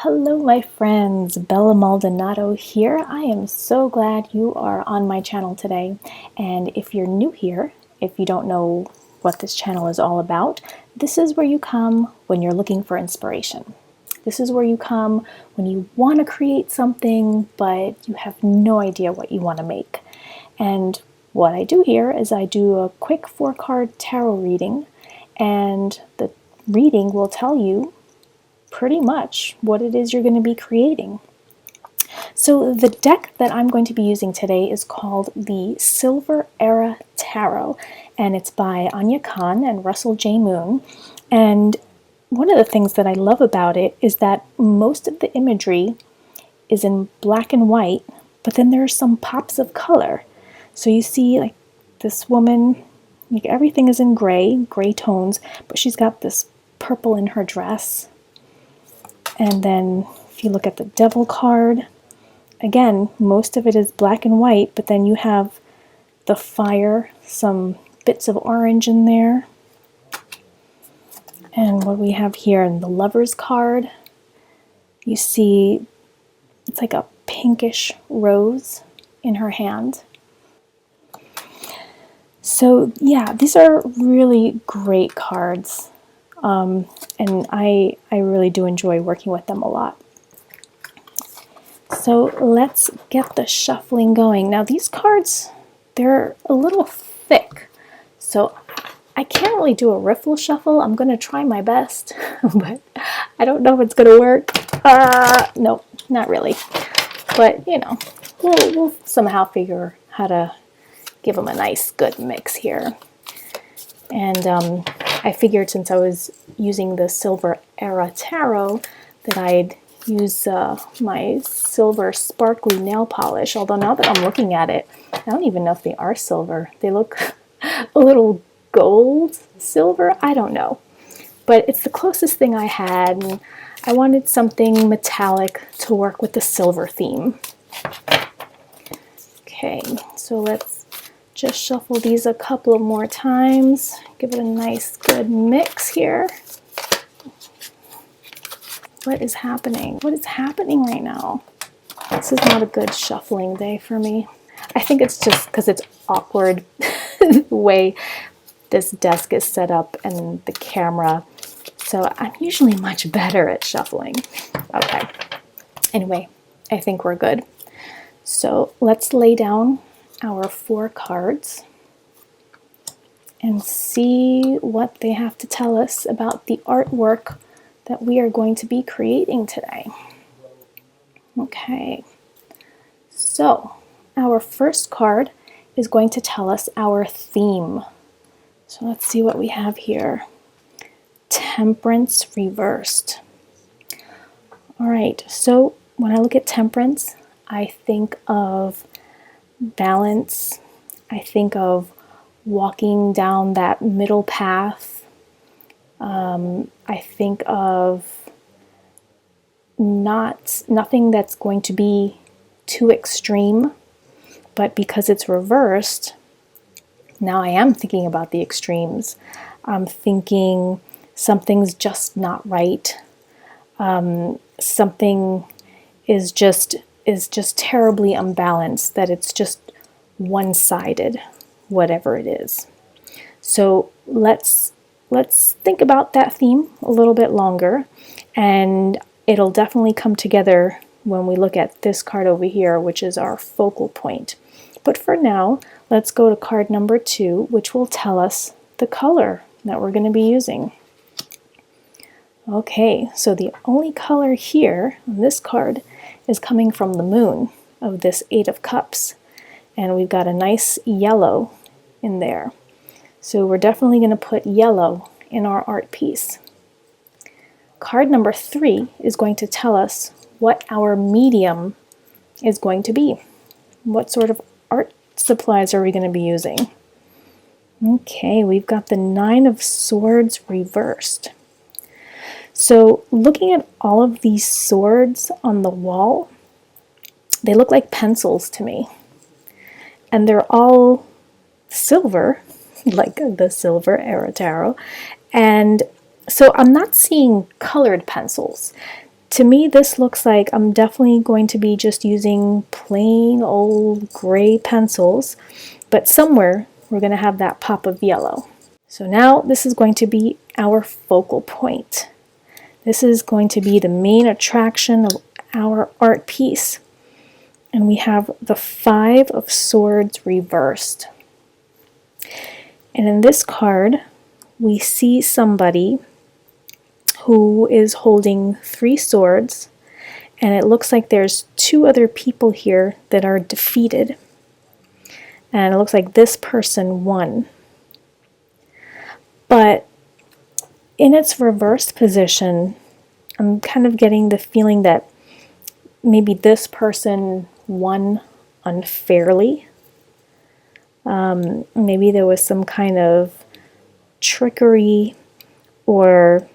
Hello, my friends. Bella Maldonado here. I am so glad you are on my channel today. And if you're new here, if you don't know what this channel is all about, this is where you come when you're looking for inspiration. This is where you come when you want to create something, but you have no idea what you want to make. And what I do here is I do a quick 4-card tarot reading, and the reading will tell you pretty much what it is you're going to be creating. So the deck that I'm going to be using today is called the Silver Era Tarot, and it's by Aunia Kahn and Russell J. Moon. And one of the things that I love about it is that most of the imagery is in black and white, but then there are some pops of color. So you see like this woman, like everything is in gray tones, but she's got this purple in her dress. And then if you look at the Devil card, again, most of it is black and white, but then you have the fire, some bits of orange in there. And what we have here in the Lover's card, you see it's like a pinkish rose in her hand. So yeah, these are really great cards. And I really do enjoy working with them a lot. So let's get the shuffling going. Now these cards, they're a little thick, so I can't really do a riffle shuffle. I'm going to try my best, but I don't know if it's going to work. No, not really. But, you know, we'll somehow figure how to give them a nice, good mix here. And I figured since I was using the Silver Era Tarot that I'd use my silver sparkly nail polish, although now that I'm looking at it, I don't even know if they are silver. They look a little gold silver, I don't know. But it's the closest thing I had, and I wanted something metallic to work with the silver theme. Okay, so let's just shuffle these a couple of more times. Give it a nice good mix here. What is happening? What is happening right now? This is not a good shuffling day for me. I think it's just because it's awkward the way this desk is set up and the camera. So I'm usually much better at shuffling. Okay. Anyway, I think we're good. So let's lay down our 4 cards and see what they have to tell us about the artwork that we are going to be creating today. Okay, so our first card is going to tell us our theme. So let's see what we have here. Temperance reversed. All right, so when I look at temperance, I think of balance. I think of walking down that middle path. I think of nothing that's going to be too extreme, but because it's reversed, now I am thinking about the extremes. I'm thinking something's just not right. Something is just terribly unbalanced, that it's just one-sided, whatever it is. So let's think about that theme a little bit longer, and it'll definitely come together when we look at this card over here, which is our focal point. But for now, let's go to card number 2, which will tell us the color that we're going to be using. Okay, so the only color here on this card is coming from the moon of this 8 of Cups, and we've got a nice yellow in there. So we're definitely going to put yellow in our art piece. Card number 3 is going to tell us what our medium is going to be. What sort of art supplies are we going to be using? Okay, we've got the 9 of Swords reversed. So looking at all of these swords on the wall, they look like pencils to me. And they're all silver, like the Silver Era Tarot. And so I'm not seeing colored pencils. To me, this looks like I'm definitely going to be just using plain old gray pencils, but somewhere we're going to have that pop of yellow. So now this is going to be our focal point. This is going to be the main attraction of our art piece. And we have the Five of Swords reversed. And in this card, we see somebody who is holding 3 swords, and it looks like there's 2 other people here that are defeated. And it looks like this person won. But in its reversed position, I'm kind of getting the feeling that maybe this person won unfairly. Maybe there was some kind of trickery, or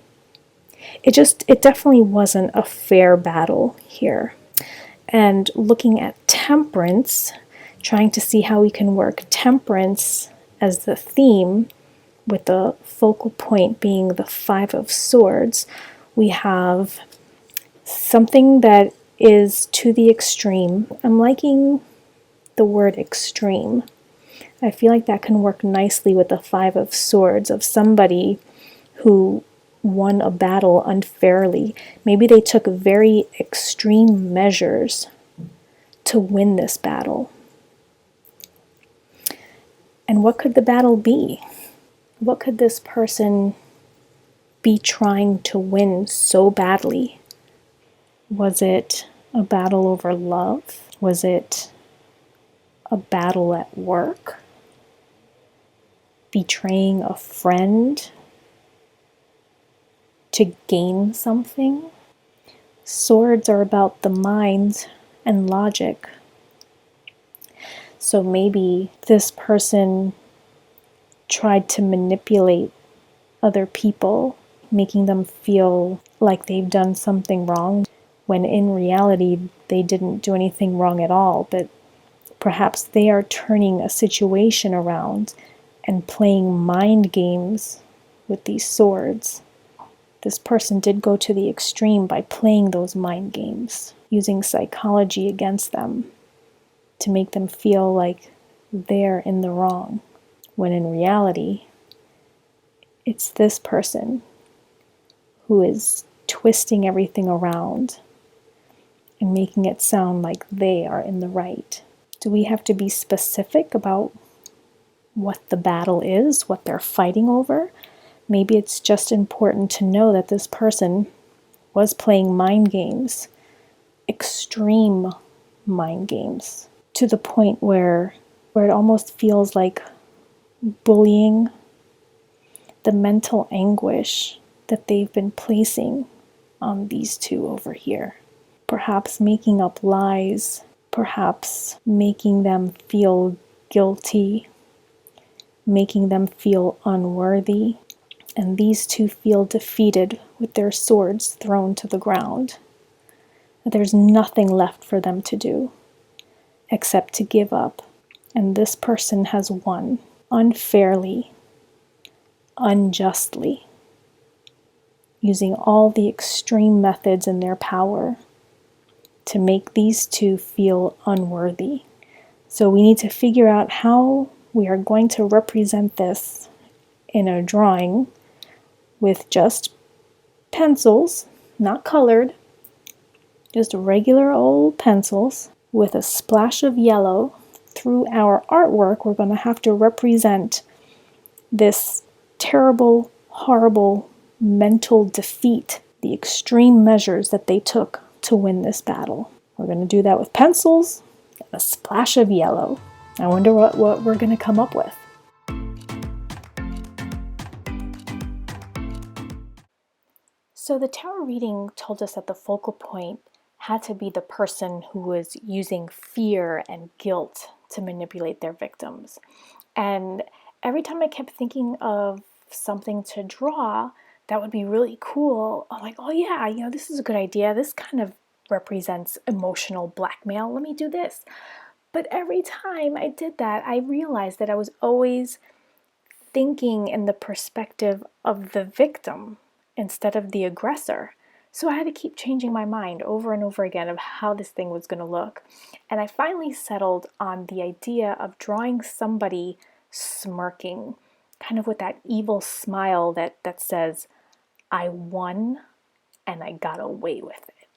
it definitely wasn't a fair battle here. And looking at temperance, trying to see how we can work temperance as the theme, with the focal point being the Five of Swords, we have something that is to the extreme. I'm liking the word extreme. I feel like that can work nicely with the Five of Swords, of somebody who won a battle unfairly. Maybe they took very extreme measures to win this battle. And what could the battle be? What could this person be trying to win so badly? Was it a battle over love? Was it a battle at work? Betraying a friend to gain something? Swords are about the mind and logic. So maybe this person tried to manipulate other people, making them feel like they've done something wrong, when in reality they didn't do anything wrong at all, but perhaps they are turning a situation around and playing mind games with these swords. This person did go to the extreme by playing those mind games, using psychology against them to make them feel like they're in the wrong, when in reality, it's this person who is twisting everything around and making it sound like they are in the right. Do we have to be specific about what the battle is, what they're fighting over? Maybe it's just important to know that this person was playing mind games, extreme mind games, to the point where it almost feels like bullying, the mental anguish that they've been placing on these 2 over here. Perhaps making up lies, perhaps making them feel guilty, making them feel unworthy, and these 2 feel defeated with their swords thrown to the ground. There's nothing left for them to do except to give up, and this person has won unfairly, unjustly, using all the extreme methods in their power to make these 2 feel unworthy. So we need to figure out how we are going to represent this in a drawing with just pencils, not colored, just regular old pencils with a splash of yellow. Through our artwork, we're going to have to represent this terrible, horrible mental defeat, the extreme measures that they took to win this battle. We're going to do that with pencils and a splash of yellow. I wonder what we're going to come up with. So the tarot reading told us that the focal point had to be the person who was using fear and guilt to manipulate their victims. And every time I kept thinking of something to draw that would be really cool, I'm like, oh yeah, this is a good idea. This kind of represents emotional blackmail. Let me do this. But every time I did that, I realized that I was always thinking in the perspective of the victim instead of the aggressor. So I had to keep changing my mind over and over again of how this thing was going to look. And I finally settled on the idea of drawing somebody smirking, kind of with that evil smile that says, I won and I got away with it.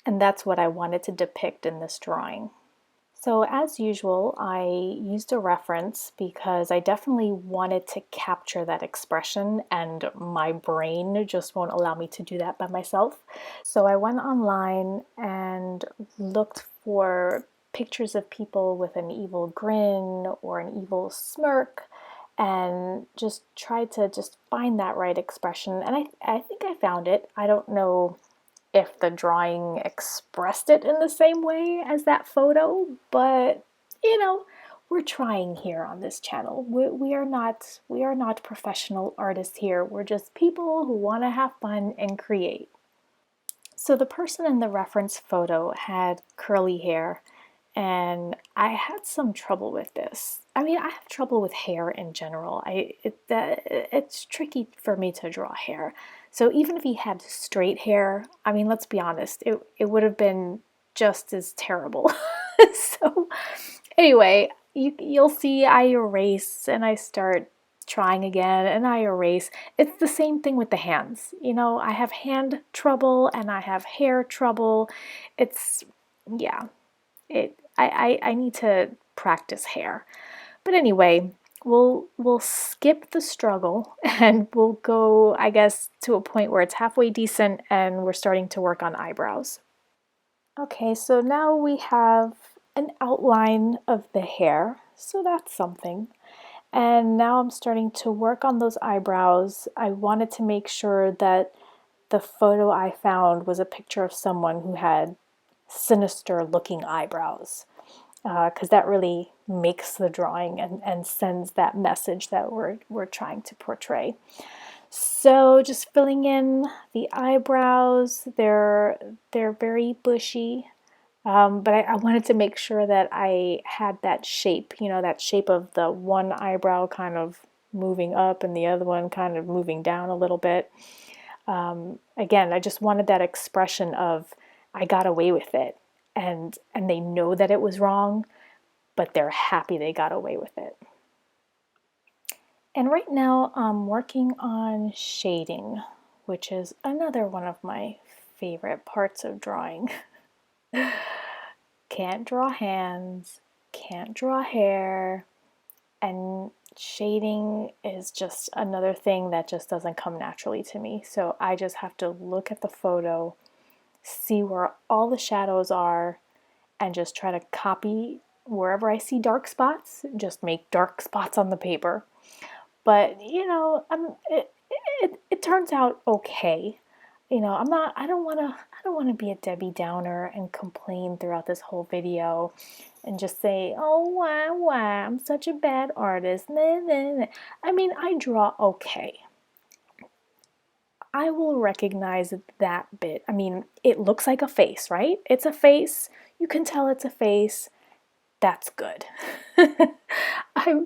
And that's what I wanted to depict in this drawing. So as usual, I used a reference because I definitely wanted to capture that expression, and my brain just won't allow me to do that by myself. So I went online and looked for pictures of people with an evil grin or an evil smirk, and just tried to just find that right expression. And I think I found it. I don't know if the drawing expressed it in the same way as that photo, but we're trying here on this channel. We are not professional artists here. We're just people who want to have fun and create. So the person in the reference photo had curly hair, and I had some trouble with this. I mean, I have trouble with hair in general. It's tricky for me to draw hair. So even if he had straight hair, I mean, let's be honest, it would have been just as terrible. So anyway, you'll see I erase and I start trying again and I erase. It's the same thing with the hands. I have hand trouble and I have hair trouble. It's, yeah, I need to practice hair. But anyway, we'll skip the struggle and we'll go, I guess, to a point where it's halfway decent and we're starting to work on eyebrows. Okay, so now we have an outline of the hair, so that's something. And now I'm starting to work on those eyebrows. I wanted to make sure that the photo I found was a picture of someone who had sinister looking eyebrows, because that really makes the drawing and sends that message that we're trying to portray. So just filling in the eyebrows, they're very bushy, but I wanted to make sure that I had that shape, that shape of the one eyebrow kind of moving up and the other one kind of moving down a little bit. Again, I just wanted that expression of I got away with it, and they know that it was wrong, but they're happy they got away with it. And right now I'm working on shading, which is another one of my favorite parts of drawing. Can't draw hands, can't draw hair, and shading is just another thing that just doesn't come naturally to me. So I just have to look at the photo, see where all the shadows are, and just try to copy wherever I see dark spots, just make dark spots on the paper. But it turns out okay. I don't want to be a Debbie Downer and complain throughout this whole video and just say, oh, why, I'm such a bad artist. Nah, nah, nah. I mean, I draw okay. I will recognize that bit. I mean, it looks like a face, right? It's a face. You can tell it's a face. That's good.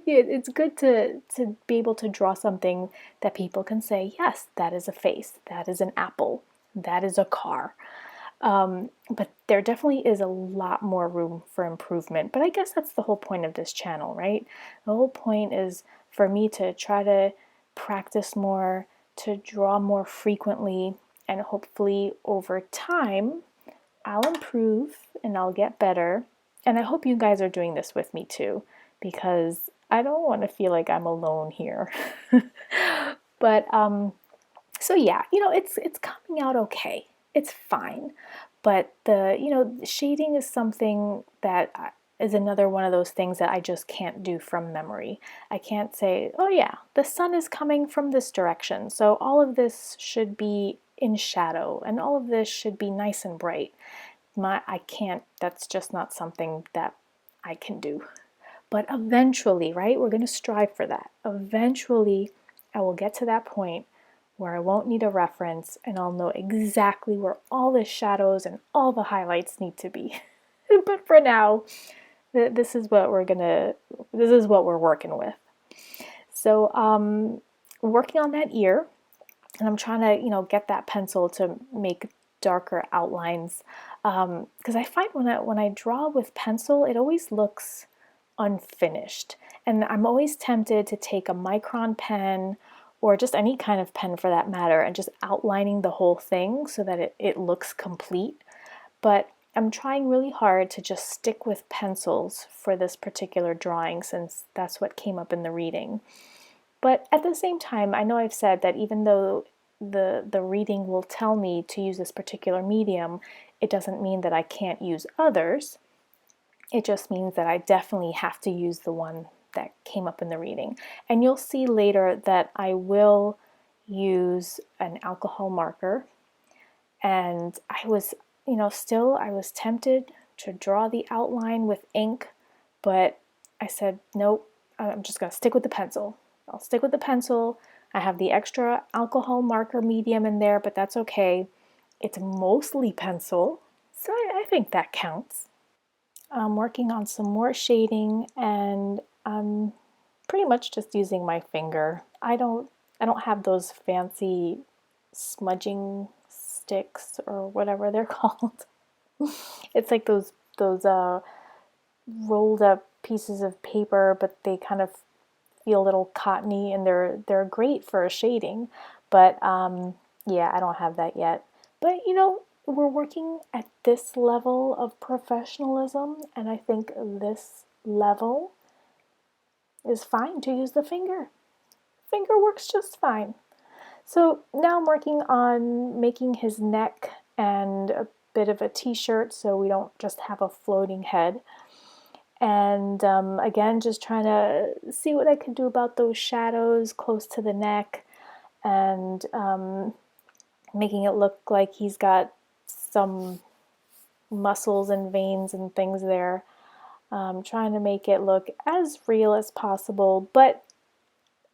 It's good to be able to draw something that people can say, yes, that is a face, that is an apple, that is a car. But there definitely is a lot more room for improvement. But I guess that's the whole point of this channel, right? The whole point is for me to try to practice more, to draw more frequently, and hopefully over time, I'll improve and I'll get better. And I hope you guys are doing this with me too, because I don't want to feel like I'm alone here. But so yeah, it's coming out okay. It's fine. But the shading is something that is another one of those things that I just can't do from memory. I can't say, oh yeah, the sun is coming from this direction, so all of this should be in shadow and all of this should be nice and bright. I can't, that's just not something that I can do. But eventually, right, we're going to strive for that. Eventually, I will get to that point where I won't need a reference and I'll know exactly where all the shadows and all the highlights need to be. But for now, this is what we're working with. So, working on that ear, And I'm trying to, get that pencil to make darker outlines. Because I find when I draw with pencil, it always looks unfinished. And I'm always tempted to take a micron pen or just any kind of pen for that matter and just outlining the whole thing so that it looks complete. But I'm trying really hard to just stick with pencils for this particular drawing since that's what came up in the reading. But at the same time, I know I've said that even though the reading will tell me to use this particular medium, it doesn't mean that I can't use others. It just means that I definitely have to use the one that came up in the reading. And you'll see later that I will use an alcohol marker. And I was, still I was tempted to draw the outline with ink, but I said, nope, I'm just going to stick with the pencil. I'll stick with the pencil. I have the extra alcohol marker medium in there, but that's okay. It's mostly pencil, so I think that counts. I'm working on some more shading, and I'm pretty much just using my finger. I don't have those fancy smudging sticks or whatever they're called. It's like those rolled up pieces of paper, but they kind of feel a little cottony, and they're great for shading. But yeah, I don't have that yet. But we're working at this level of professionalism, and I think this level is fine to use the finger. Finger works just fine. So now I'm working on making his neck and a bit of a t-shirt so we don't just have a floating head. And again, just trying to see what I could do about those shadows close to the neck, and making it look like he's got some muscles and veins and things there. Trying to make it look as real as possible, but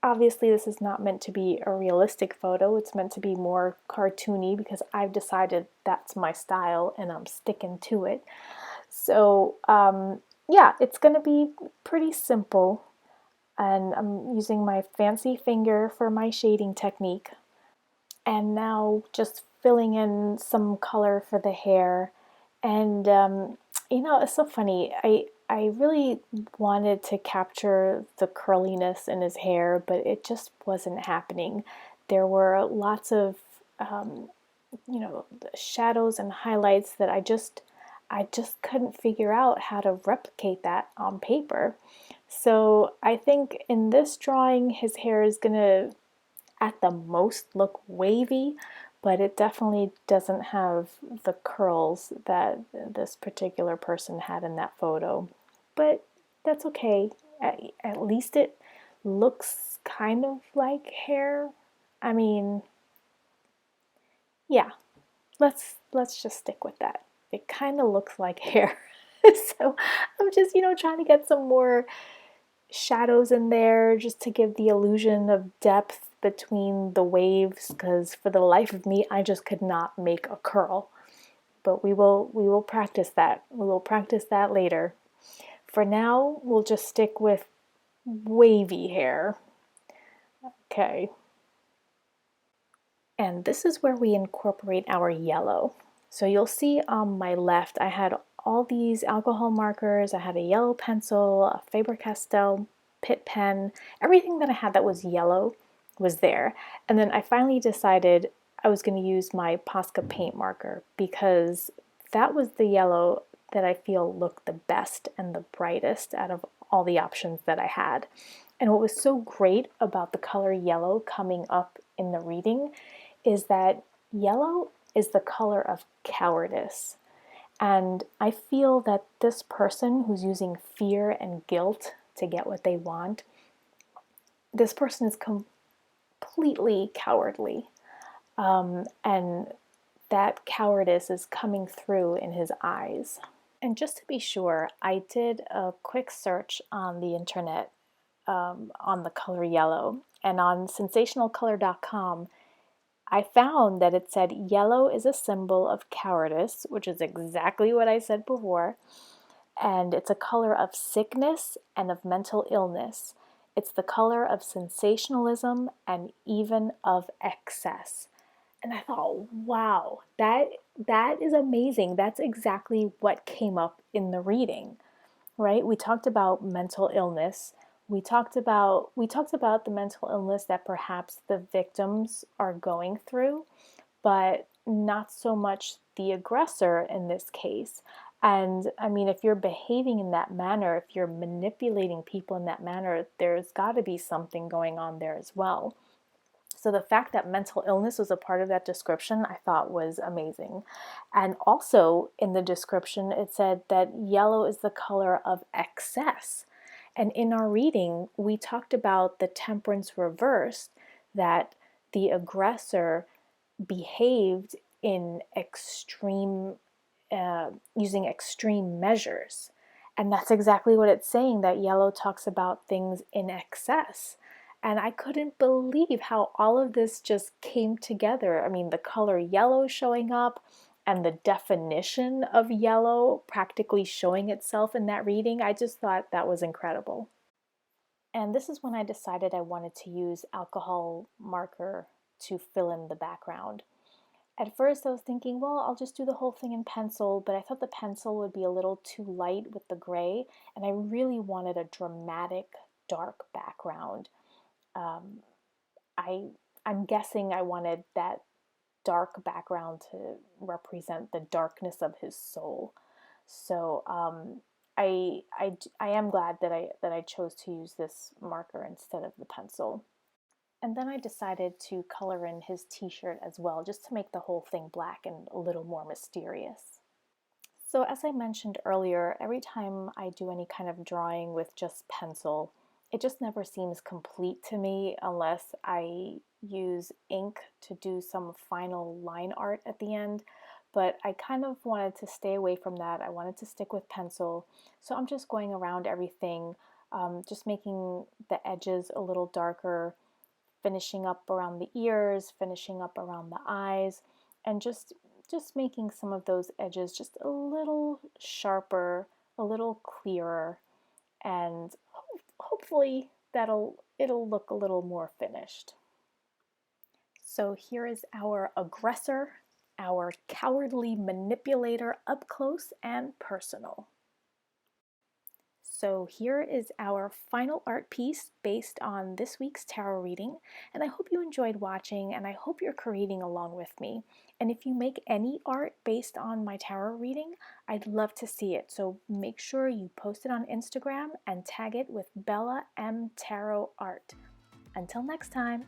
obviously this is not meant to be a realistic photo. It's meant to be more cartoony because I've decided that's my style and I'm sticking to it. So yeah, it's going to be pretty simple, and I'm using my fancy finger for my shading technique. And now just filling in some color for the hair. And it's so funny. I really wanted to capture the curliness in his hair, but it just wasn't happening. There were lots of shadows and highlights that I just couldn't figure out how to replicate that on paper. So I think in this drawing, his hair is gonna at the most look wavy, but it definitely doesn't have the curls that this particular person had in that photo. But that's okay. At least it looks kind of like hair. I mean, yeah, let's just stick with that. It kind of looks like hair. So I'm just, trying to get some more shadows in there just to give the illusion of depth between the waves, because for the life of me I just could not make a curl. But we will practice that. We will practice that later. For now, we'll just stick with wavy hair. Okay. And this is where we incorporate our yellow. So you'll see on my left, I had all these alcohol markers. I had a yellow pencil, a Faber-Castell Pitt pen, everything that I had that was yellow was there. And then I finally decided I was going to use my Posca paint marker because that was the yellow that I feel looked the best and the brightest out of all the options that I had. And what was so great about the color yellow coming up in the reading is that yellow is the color of cowardice. And I feel that this person who's using fear and guilt to get what they want, this person is completely cowardly. And that cowardice is coming through in his eyes. And just to be sure, I did a quick search on the internet on the color yellow. And on sensationalcolor.com, I found that it said yellow is a symbol of cowardice, which is exactly what I said before. And it's a color of sickness and of mental illness. It's the color of sensationalism and even of excess. And I thought, wow, that is amazing. That's exactly what came up in the reading, right? We talked about mental illness. We talked about the mental illness that perhaps the victims are going through, but not so much the aggressor in this case. And I mean, if you're behaving in that manner, if you're manipulating people in that manner, there's got to be something going on there as well. So the fact that mental illness was a part of that description, I thought was amazing. And also in the description, it said that yellow is the color of excess. And in our reading, we talked about the temperance reversed, that the aggressor behaved in using extreme measures. And that's exactly what it's saying, that yellow talks about things in excess. And I couldn't believe how all of this just came together. I mean, the color yellow showing up and the definition of yellow practically showing itself in that reading, I just thought that was incredible. And this is when I decided I wanted to use alcohol marker to fill in the background. At first I was thinking, well, I'll just do the whole thing in pencil, but I thought the pencil would be a little too light with the gray, and I really wanted a dramatic dark background. Um, I'm guessing I wanted that dark background to represent the darkness of his soul. So I am glad that I chose to use this marker instead of the pencil. And then I decided to color in his t-shirt as well, just to make the whole thing black and a little more mysterious. So as I mentioned earlier, every time I do any kind of drawing with just pencil, it just never seems complete to me unless I use ink to do some final line art at the end. But I kind of wanted to stay away from that. I wanted to stick with pencil. So I'm just going around everything, just making the edges a little darker, finishing up around the ears, finishing up around the eyes, and just making some of those edges just a little sharper, a little clearer, and hopefully it'll look a little more finished. So here is our aggressor, our cowardly manipulator up close and personal. So here is our final art piece based on this week's tarot reading, and I hope you enjoyed watching, and I hope you're creating along with me. And if you make any art based on my tarot reading, I'd love to see it. So make sure you post it on Instagram and tag it with Bella M Tarot Art. Until next time.